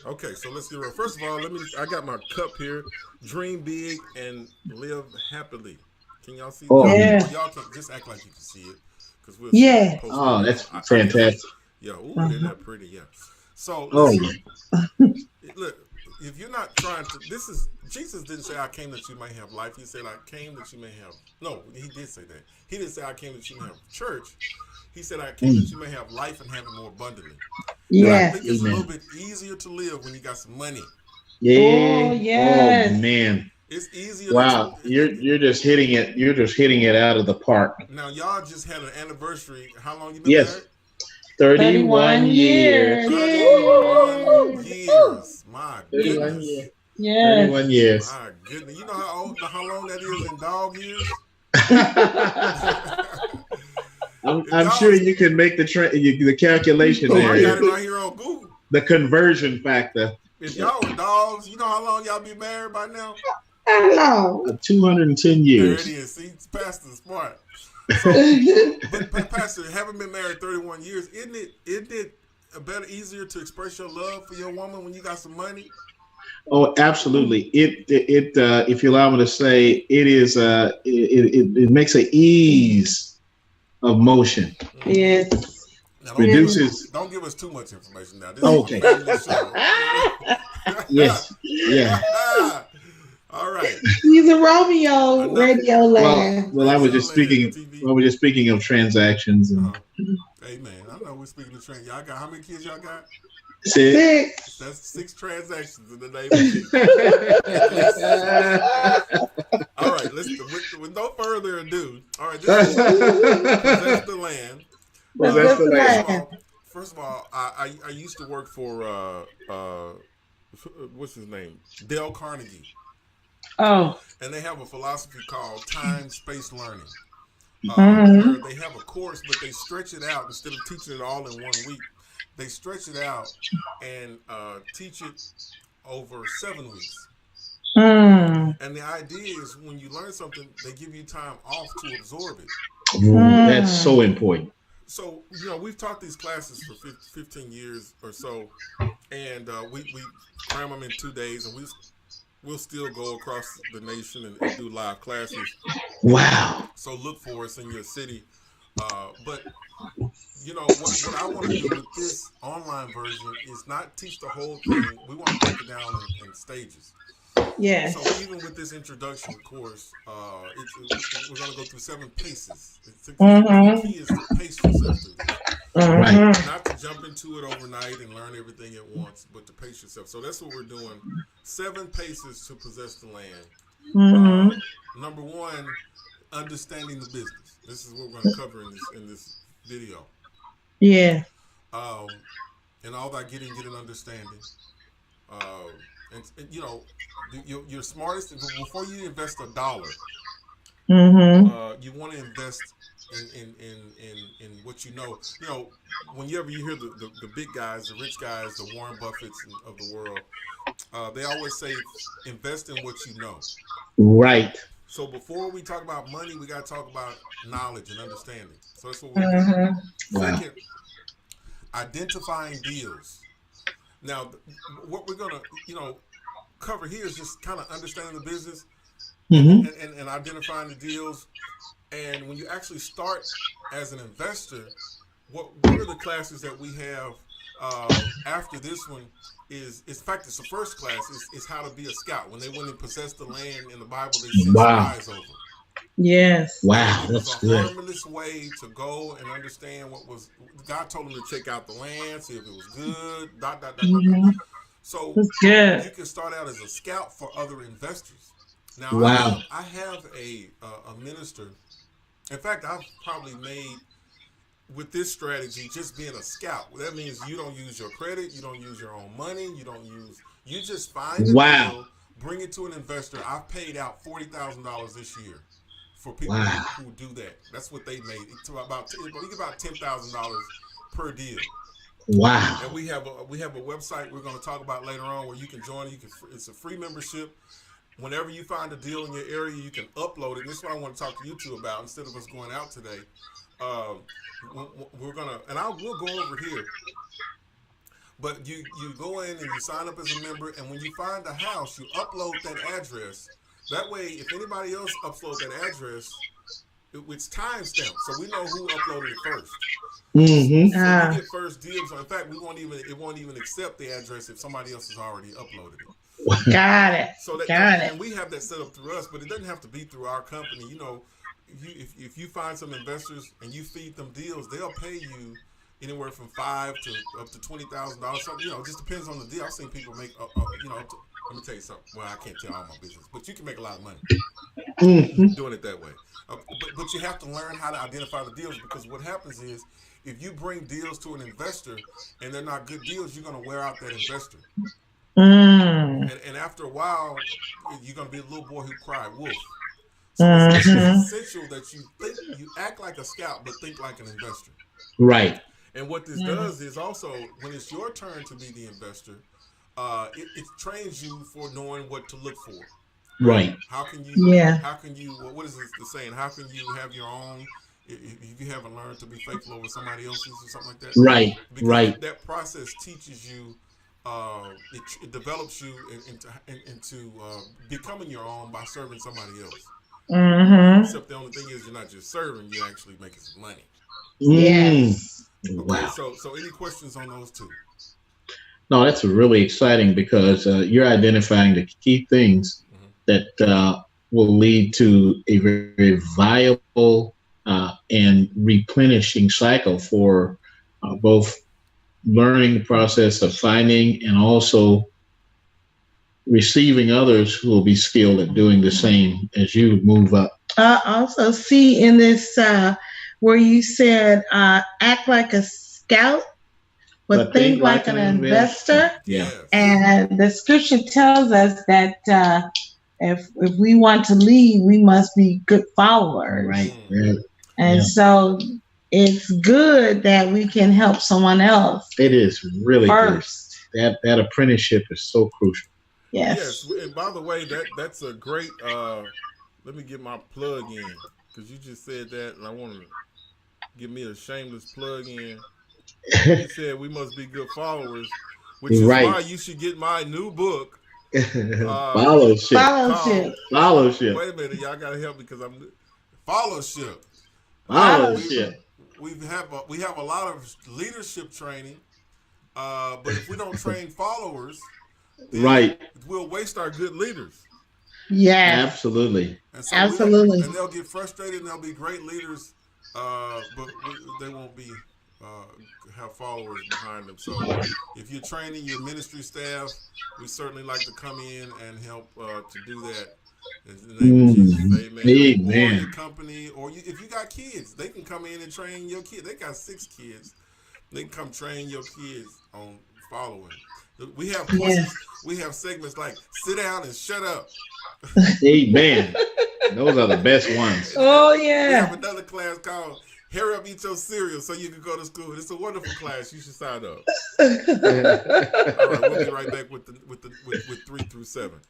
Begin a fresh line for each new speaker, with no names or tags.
Okay, so let's get real. First of all, I got my cup here. Dream big and live happily. Can y'all see
Oh,
y'all?
yeah.
Well,
Yeah.
y'all can just act like you can see it, because we'll see it in
Yeah.
post
oh,
production.
that's
I can see.
fantastic.
Yeah. Ooh, isn't
Uh-huh.
that pretty? Yeah. So
Oh,
listen.
yeah.
Look, if you're not trying to, this is Jesus didn't say I came that you may have life. He said I came that you may have. No, he did say that. He didn't say I came that you may have church. He said I came that you
Mm.
may have life and have it more abundantly. And I
Right.
think
Yes.
it's a little
Amen.
bit easier to live when you got some money.
Oh,
Yeah. Oh,
yes.
man.
It's easier to.
Wow. You're just hitting it. You're just hitting it out of the park.
Now y'all just had an anniversary. How long you been
Yes.
married?
31
31
years.
years.
31
Woo! Woo!
years. My
31
goodness.
years.
Yes.
31 years.
My goodness. You know how long that is in dog years? If
I'm
y'all
sure you can make the calculation
Oh, I got
there.
it right here on Google.
The conversion factor.
If y'all were dogs, you know how long y'all be married by now?
Hello.
210
There it
years.
is. See, Pastor smart. So, but Pastor, having been married 31 years, isn't it a better, easier to express your love for your woman when you got some money?
Oh, absolutely. If you allow me to say, it is it makes an ease of motion.
Mm-hmm.
Yes.
Now,
Reduces.
don't give us too much information. Now, this is a
Okay.
family show.
Yes. Yeah.
All right.
He's a Romeo
Enough
radio land.
Well, I was
radio
just
land
speaking.
TV.
Well, we're just speaking of transactions and
Uh-huh. Hey man, I know we're speaking of trans. Y'all got how many kids y'all got?
said.
Six.
That's 6 transactions in the name of Jesus. At least six. All right, let's with no further ado. All right, this is possess the land.
Possess
Possess
the
the
First
land.
of
land.
all, I used to work for what's his name, Dale Carnegie,
Oh.
and they have a philosophy called time space learning, where
Mm-hmm.
they have a course, but they stretch it out instead of teaching it all in one week. They stretch it out and teach it over 7 weeks.
Mm.
And the idea is when you learn something, they give you time off to absorb it.
Ooh, that's
Mm.
so important.
So, we've taught these classes for 15 years or so, and we cram them in 2 days, and we'll still go across the nation and do live classes.
Wow.
So look for us in your city. But what I want to do with this online version is not teach the whole thing. We want to break it down in stages. So
Yes.
even with this introduction course, we're going to go through 7 paces. The
Mm-hmm.
key is to pace yourself through this,
Right.
Mm-hmm.
not to jump into it overnight and learn everything at once, but to pace yourself. So that's what we're doing. 7 paces to possess the land.
Mm-hmm.
Uh, Number one, understanding the business. This is what we're going to cover in this video.
Yeah.
Um, and all that get an understanding. Uh, and your smartest before you invest a dollar,
Mm-hmm.
you want to invest in what you know. Whenever you hear the big guys, the rich guys, the Warren Buffetts of the world, they always say invest in what you know.
Right.
So before we talk about money, we got to talk about knowledge and understanding. So that's what we'll do.
Mm-hmm.
Wow.
Second, identifying deals. Now, what we're gonna cover here is just kind of understanding the business and,
Hmm.
and identifying the deals. And when you actually start as an investor, what one of the classes that we have after this one is in fact it's the first class is how to be a scout. When they went and possessed the land in the Bible, they sent
Wow.
spies over.
Yes.
And
Wow.
it was a
That's good.
harmless way to go and understand what was. God told them to check out the land, see if it was good. Dot dot dot dot dot.
Mm-hmm.
So
That's good.
you can start out as a scout for other investors. Now I
Wow.
have I have a minister. In fact, I've probably made with this strategy just being a scout. That means you don't use your credit, you don't use your own money, you just find a
Wow.
deal, bring it to an investor. I've paid out $40,000 this year for people
Wow.
who do that. That's what they made. It's about $10,000 per deal.
Wow.
And we have a website we're going to talk about later on where you can join. It's a free membership. Whenever you find a deal in your area, you can upload it. And this is what I want to talk to you two about instead of us going out today. Um, we're gonna, and we'll go over here. But you go in and you sign up as a member, and when you find a house, you upload that address. That way, if anybody else upload that address, it's timestamped, so we know who uploaded it first.
Mm-hmm.
So you get first dibs. In fact, it won't even accept the address if somebody else has already uploaded it.
Got it.
So that,
Got it.
and we have that set up through us, but it doesn't have to be through our company. You know, if you find some investors and you feed them deals, they'll pay you anywhere from $5,000 to up to $20,000. So, you know, it just depends on the deal. I've seen people make, you know, let me tell you something. Well, I can't tell all my business, but you can make a lot of money doing it that way. But you have to learn how to identify the deals, because what happens is if you bring deals to an investor and they're not good deals, you're going to wear out that investor. And after a while, you're going to be a little boy who cried wolf. So it's essential that you act like a scout, but think like an investor.
Right.
And what this does is also, when it's your turn to be the investor, it trains you for knowing what to look for.
Right.
How can you?
Yeah.
How can you? What is the saying? How can you have your own if you haven't learned to be faithful over somebody else's or something like that?
Right.
Because
right.
that process teaches you. It develops you into becoming your own by serving somebody else. Except the only thing is you're not just serving; you're actually making some money.
Yes.
Okay,
Wow.
So any questions on those two?
No, that's really exciting because you're identifying the key things that will lead to a very viable and replenishing cycle for both learning the process of finding and also receiving others who will be skilled at doing the same as you move up.
Also see in this where you said act like a scout, but think like an investor.
Yeah.
And the scripture tells us that if we want to lead, we must be good followers.
Right.
And so it's good that we can help someone else.
It is really
first.
Good. That apprenticeship is so crucial.
Yes.
And by the way, that's a great. Let me get my plug in, because you just said that, and I want to give me a shameless plug in. You said we must be good followers, which is why you should get my new book.
Fellowship.
Wait a minute, y'all gotta help me because I'm fellowship. We have a lot of leadership training, but if we don't train followers, then we'll waste our good leaders.
Yeah,
absolutely.
And so and they'll get frustrated and they'll be great leaders, but they won't be have followers behind them. So if you're training your ministry staff, we certainly like to come in and help to do that. In the name of Jesus, amen. Or your company, or if you got kids, they can come in and train your kids. They got 6 kids. They can come train your kids on following. We have questions. We have segments like sit down and shut up.
Amen. Those are the best ones.
Oh yeah.
We have another class called Hurry Up, Eat Your Cereal so you can go to school. It's a wonderful class. You should sign up. All right, we'll be right back with 3 through 7.